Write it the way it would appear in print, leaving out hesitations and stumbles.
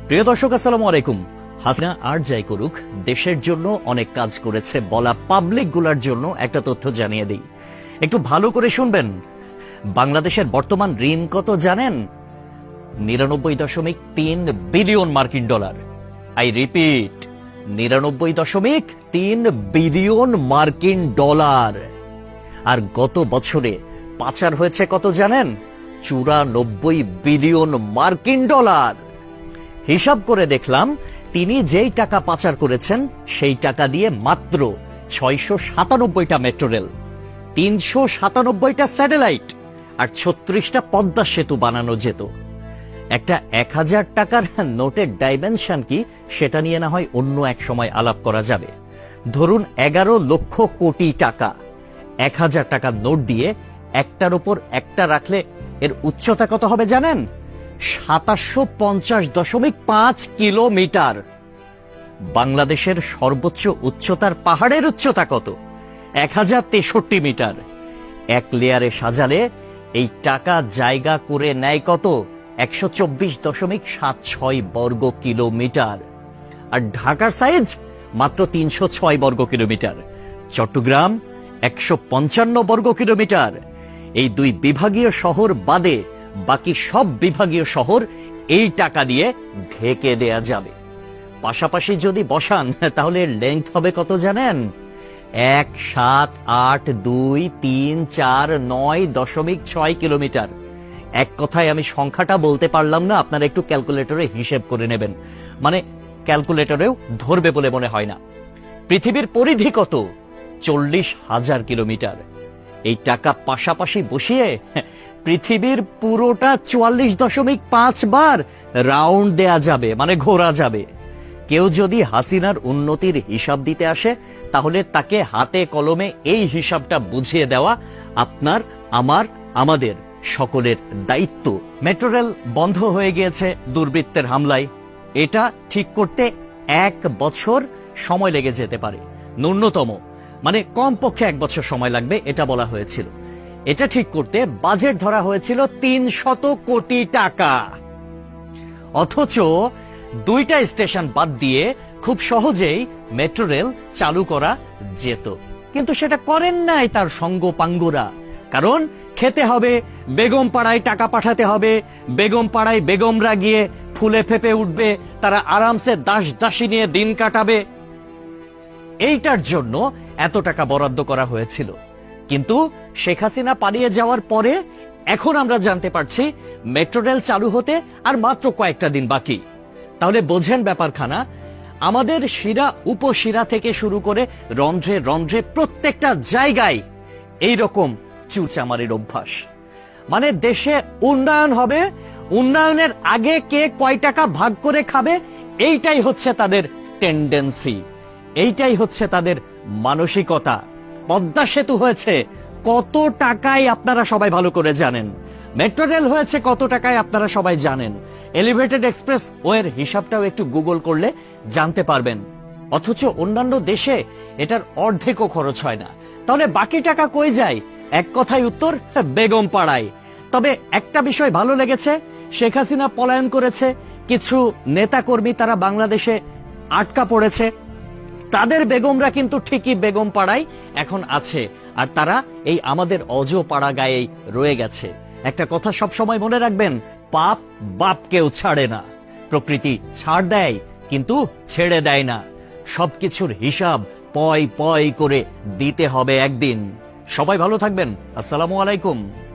প্রিয় দর্শক, আসসালামু আলাইকুম। হাসিনা আর যাই করুক, দেশের জন্য অনেক কাজ করেছে বলা পাবলিক গুলার জন্য একটা তথ্য জানিয়ে দিই, একটু ভালো করে শুনবেন। বাংলাদেশের বর্তমান ঋণ কত জানেন? 99.3 বিলিয়ন মার্কিন ডলার। আই রিপিট, 99.3 বিলিয়ন মার্কিন ডলার। আর গত বছরে পাচার হয়েছে কত জানেন? 94 বিলিয়ন মার্কিন ডলার। হিসাব করে দেখলাম, তিনি যেই টাকা পাচার করেছেন সেই টাকা দিয়ে মাত্র 697টা মেট্রো রেল, 397টা স্যাটেলাইট আর 36টা পদ্মা সেতু বানানো যেত। একটা 1000 টাকার নোটের ডাইমেনশন কি, সেটা নিয়ে না হয় অন্য এক সময় আলাপ করা যাবে। ধরুন 11 লক্ষ কোটি টাকা 1000 টাকার নোট দিয়ে একটার উপর একটা রাখলে এর উচ্চতা কত হবে জানেন? 2750.5 কিলোমিটার। বাংলাদেশের সর্বোচ্চ উচ্চতার পাহাড়ের উচ্চতা কত? 1063 মিটার। এক লেয়ারে সাজালে এই টাকা জায়গা করে নেয় কত? 124.76 বর্গ কিলোমিটার। আর ঢাকার সাইজ মাত্র 306 বর্গ কিলোমিটার। চট্টগ্রাম 155 বর্গ কিলোমিটার। এই দুই বিভাগীয় শহর বাদে বাকি সব বিভাগীয় শহর এই টাকা দিয়ে ঢেকে দেয়া যাবে। পাশাপাশি যদি বসান তাহলে লেংথ হবে কত জানেন? 1,7,8,2,3,4,9.6 কিলোমিটার। এক কথায় আমি সংখ্যাটা বলতে পারলাম না, আপনারা একটু ক্যালকুলেটরে হিসেব করে নেবেন, মানে ক্যালকুলেটরেও ধরবে বলে মনে হয় না। পৃথিবীর পরিধি কত? 40,000 কিলোমিটার। এই টাকা পাশাপাশি বসিয়ে পৃথিবীর পুরোটা 44.5 বার রাউন্ড দেয়া যাবে, মানে ঘোরা যাবে। কেউ যদি হাসিনার উন্নতির হিসাব দিতে আসে, তাহলে তাকে হাতে কলমে এই হিসাবটা বুঝিয়ে দেওয়া আপনার, আমার, আমাদের সকলের দায়িত্ব। মেট্রো রেল বন্ধ হয়ে গিয়েছে দুর্বৃত্তের হামলায়। এটা ঠিক করতে 1 বছর সময় লেগে যেতে পারে, ন্যূনতম, মানে কমপক্ষে 1 বছর সময় লাগবে এটা বলা হয়েছিল। এটা ঠিক করতে বাজেট ধরা হয়েছিল 300 কোটি টাকা। অথচ 2টা স্টেশন বাদ দিয়ে খুব সহজেই মেট্রো রেল চালু করা যেত, কিন্তু সেটা করেন নাই তার সঙ্গপাঙ্গরা। কারণ খেতে হবে, বেগম পাড়ায় টাকা পাঠাতে হবে, বেগম পাড়ায় বেগমরা গিয়ে ফুলে ফেপে উঠবে, তারা আরামসে দাস দাসী নিয়ে দিন কাটাবে। এইটার জন্য এত টাকা বরাদ্দ করা হয়েছিল। কিন্তু শেখ হাসিনা পালিয়ে যাওয়ার পরে এখন আমরা জানতে পারছি মেট্রো রেল চালু হতে আর মাত্র কয়েকটা দিন বাকি। তাহলে বোঝেন ব্যাপারখানা। আমাদের শিরা উপশিরা থেকে শুরু করে রন্ধ্রে রন্ধ্রে প্রত্যেকটা জায়গায় এইরকম চুরচামারির অভ্যাস। মানে দেশে উন্নয়ন হবে, উন্নয়নের আগে কে কয় টাকা ভাগ করে খাবে, এইটাই হচ্ছে তাদের টেন্ডেন্সি, এইটাই হচ্ছে তাদের মানসিকতা। পদ্মা সেতু হয়েছে কত টাকায় আপনারা সবাই ভালো করে জানেন। মেট্রো রেল হয়েছে কত টাকায় আপনারা সবাই জানেন। এলিভেটেড এক্সপ্রেস ওয়ের হিসাবটাও একটু গুগল করলে জানতে পারবেন। অথচ অন্যান্য দেশে এটার অর্ধেকও খরচ হয় না। তাহলে বাকি টাকা কই যায়? এক কথায় উত্তর, বেগম পাড়ায়। তবে একটা বিষয় ভালো লেগেছে, শেখ হাসিনা পলায়ন করেছে, কিছু নেতাকর্মী তারা বাংলাদেশে আটকা পড়েছে, তাদের বেগমরা কিন্তু ঠিকই বেগম পাড়ায় এখন আছে, আর তারা এই আমাদের অজ পাড়া গায়েই রয়ে গেছে। একটা কথা সব সময় মনে রাখবেন, পাপ বাপকেও ছাড়ে না। প্রকৃতি ছাড় দেয় কিন্তু ছেড়ে দেয় না। সবকিছুর হিসাব পয় পয় করে দিতে হবে একদিন। সবাই ভালো থাকবেন। আসসালামু আলাইকুম।